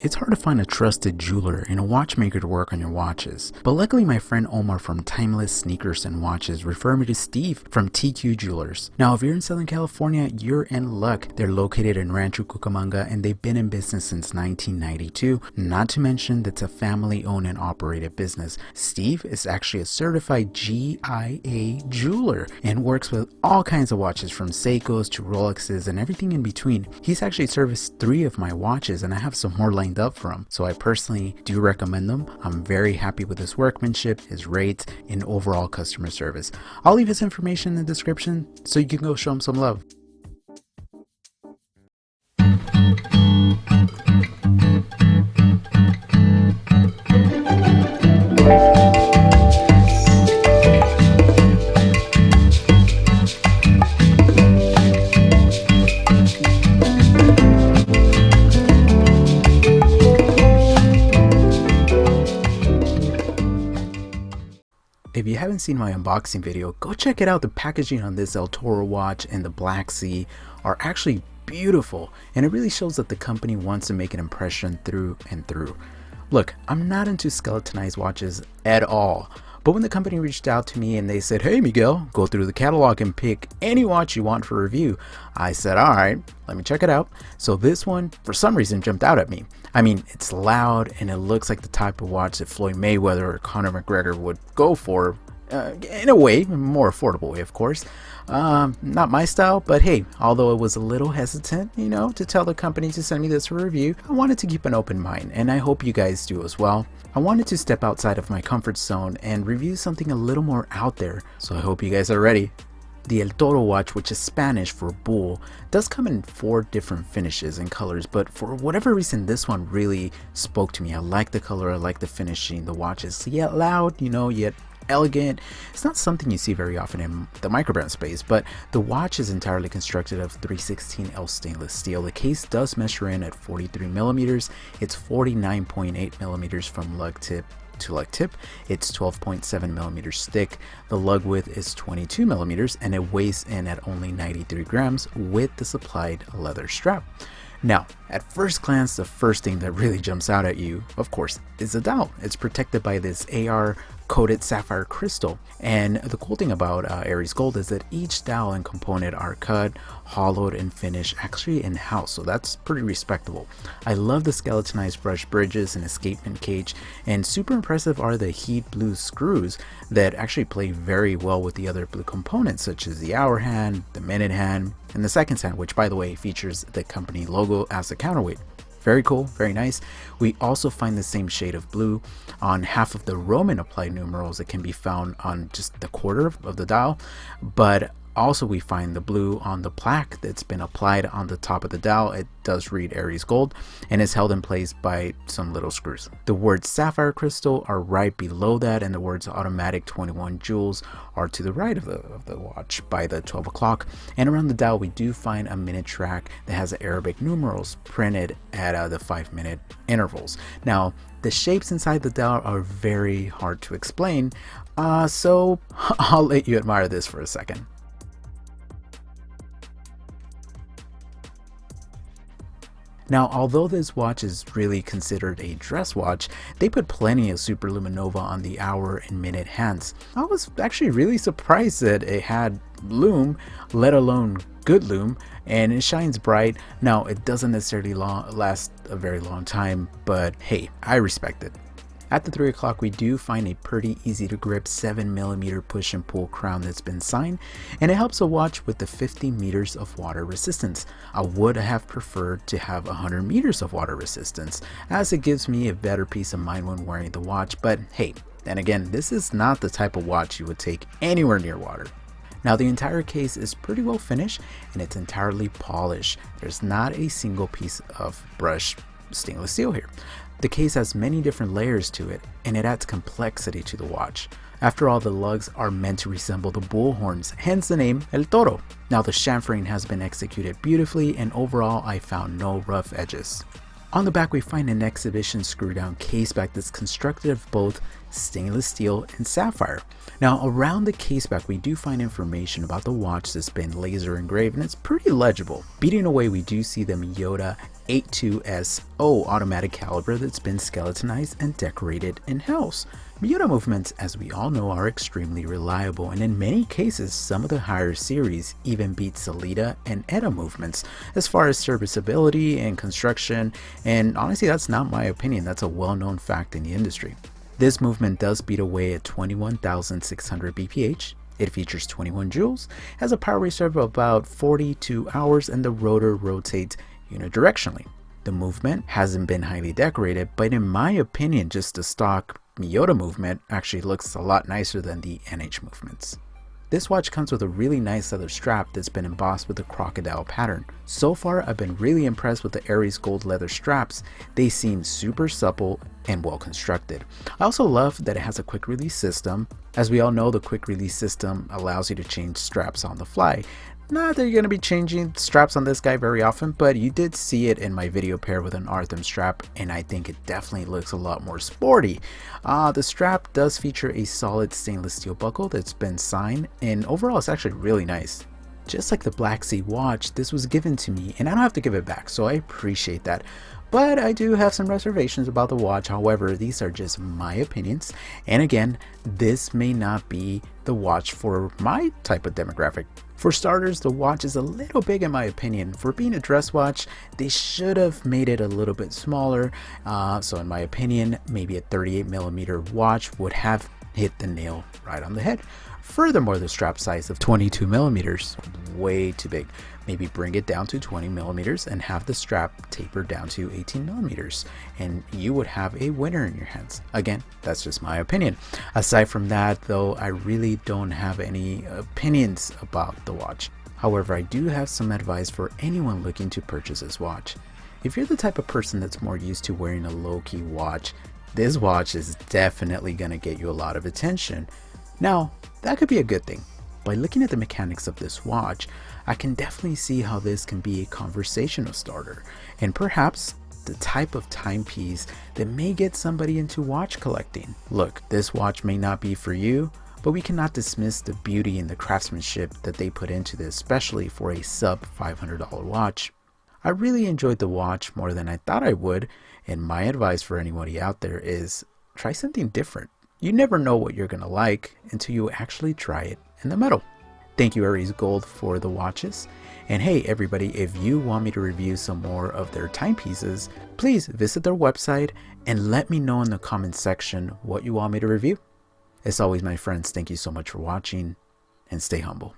It's hard to find a trusted jeweler and a watchmaker to work on your watches, but luckily my friend Omar from Timeless Sneakers and Watches referred me to Steve from TQ Jewelers. Now if you're in Southern California, you're in luck. They're located in Rancho, Cucamonga, and they've been in business since 1992, not to mention that's a family owned and operated business. Steve is actually a certified GIA jeweler and works with all kinds of watches from Seikos to Rolexes and everything in between. He's actually serviced 3 of my watches and I have some more lined up for him, so I personally do recommend them. I'm very happy with his workmanship, his rates, and overall customer service. I'll leave his information in the description so you can go show him some love. If you haven't seen my unboxing video, go check it out. The packaging on this Toro watch and the Black Sea are actually beautiful, and it really shows that the company wants to make an impression through and through. Look, I'm not into skeletonized watches at all, but when the company reached out to me and they said, "Hey Miguel, go through the catalog and pick any watch you want for review," I said, "Alright, let me check it out." So this one, for some reason, jumped out at me. I mean, it's loud and it looks like the type of watch that Floyd Mayweather or Conor McGregor would go for, in a way, a more affordable way, of course. Not my style, but hey, although I was a little hesitant, to tell the company to send me this for review, I wanted to keep an open mind, and I hope you guys do as well. I wanted to step outside of my comfort zone and review something a little more out there, so I hope you guys are ready. The El Toro watch, which is Spanish for bull, does come in 4 different finishes and colors, but for whatever reason this one really spoke to me. I like the color, I like the finishing. The watch is yet loud, yet elegant. It's not something you see very often in the microbrand space, but the watch is entirely constructed of 316L stainless steel. The case does measure in at 43 millimeters. It's 49.8 millimeters from lug tip to lug tip. It's 12.7 millimeters thick. The lug width is 22 millimeters and it weighs in at only 93 grams with the supplied leather strap. Now, at first glance, the first thing that really jumps out at you, of course, is the dial. It's protected by this AR coated sapphire crystal, and the cool thing about Aries Gold is that each dial and component are cut, hollowed, and finished actually in-house, so that's pretty respectable. I love the skeletonized brush bridges and escapement cage, and super impressive are the heat blue screws that actually play very well with the other blue components, such as the hour hand, the minute hand, and the seconds hand, which by the way features the company logo as a counterweight. Very cool, very nice. We also find the same shade of blue on half of the Roman applied numerals that can be found on just the quarter of the dial, but also we find the blue on the plaque that's been applied on the top of the dial. It does read Aries Gold and is held in place by some little screws. The words sapphire crystal are right below that, and the words automatic 21 joules are to the right of the watch by the 12 o'clock. And around the dial we do find a minute track that has Arabic numerals printed at the 5-minute intervals. Now the shapes inside the dial are very hard to explain, so I'll let you admire this for a second. Now, although this watch is really considered a dress watch, they put plenty of superluminova on the hour and minute hands. I was actually really surprised that it had lume, let alone good lume, and it shines bright. Now, it doesn't necessarily last a very long time, but hey, I respect it. At the 3 o'clock, we do find a pretty easy to grip 7mm push and pull crown that's been signed, and it helps a watch with the 50 meters of water resistance. I would have preferred to have 100 meters of water resistance, as it gives me a better peace of mind when wearing the watch, but hey, then again, this is not the type of watch you would take anywhere near water. Now the entire case is pretty well finished and it's entirely polished. There's not a single piece of brushed stainless steel here. The case has many different layers to it, and it adds complexity to the watch. After all, the lugs are meant to resemble the bull horns, hence the name El Toro. Now the chamfering has been executed beautifully, and overall I found no rough edges. On the back we find an exhibition screw down case back that's constructed of both stainless steel, and sapphire. Now around the case back we do find information about the watch that's been laser engraved, and it's pretty legible. Beating away we do see the Miyota 82SO automatic caliber that's been skeletonized and decorated in-house. Miyota movements, as we all know, are extremely reliable, and in many cases some of the higher series even beat Sellita and Etta movements as far as serviceability and construction, and honestly that's not my opinion, that's a well-known fact in the industry. This movement does beat away at 21,600 bph. It features 21 joules, has a power reserve of about 42 hours, and the rotor rotates unidirectionally. The movement hasn't been highly decorated, but in my opinion just the stock Miyota movement actually looks a lot nicer than the NH movements. This watch comes with a really nice leather strap that's been embossed with a crocodile pattern. So far I've been really impressed with the Aries gold leather straps. They seem super supple and well constructed. I also love that it has a quick release system. As we all know, the quick release system allows you to change straps on the fly. Not that you're going to be changing straps on this guy very often, but you did see it in my video pair with an Artham strap, and I think it definitely looks a lot more sporty. The strap does feature a solid stainless steel buckle that's been signed, and overall it's actually really nice. Just like the Black Sea watch, this was given to me and I don't have to give it back, so I appreciate that. But I do have some reservations about the watch. However, these are just my opinions, and again, this may not be the watch for my type of demographic. For starters, the watch is a little big in my opinion. For being a dress watch, they should have made it a little bit smaller. So in my opinion, maybe a 38mm watch would have hit the nail right on the head. Furthermore, the strap size of 22mm, way too big. Maybe bring it down to 20mm and have the strap tapered down to 18mm, and you would have a winner in your hands. Again, that's just my opinion. Aside from that though, I really don't have any opinions about the watch. However, I do have some advice for anyone looking to purchase this watch. If you're the type of person that's more used to wearing a low-key watch, this watch is definitely going to get you a lot of attention. Now, that could be a good thing. By looking at the mechanics of this watch, I can definitely see how this can be a conversational starter, and perhaps the type of timepiece that may get somebody into watch collecting. Look, this watch may not be for you, but we cannot dismiss the beauty and the craftsmanship that they put into this, especially for a sub $500 watch. I really enjoyed the watch more than I thought I would, and my advice for anybody out there is try something different. You never know what you're gonna like until you actually try it in the metal. Thank you Aries Gold for the watches, and hey everybody, if you want me to review some more of their timepieces, please visit their website and let me know in the comment section what you want me to review. As always my friends, thank you so much for watching, and stay humble.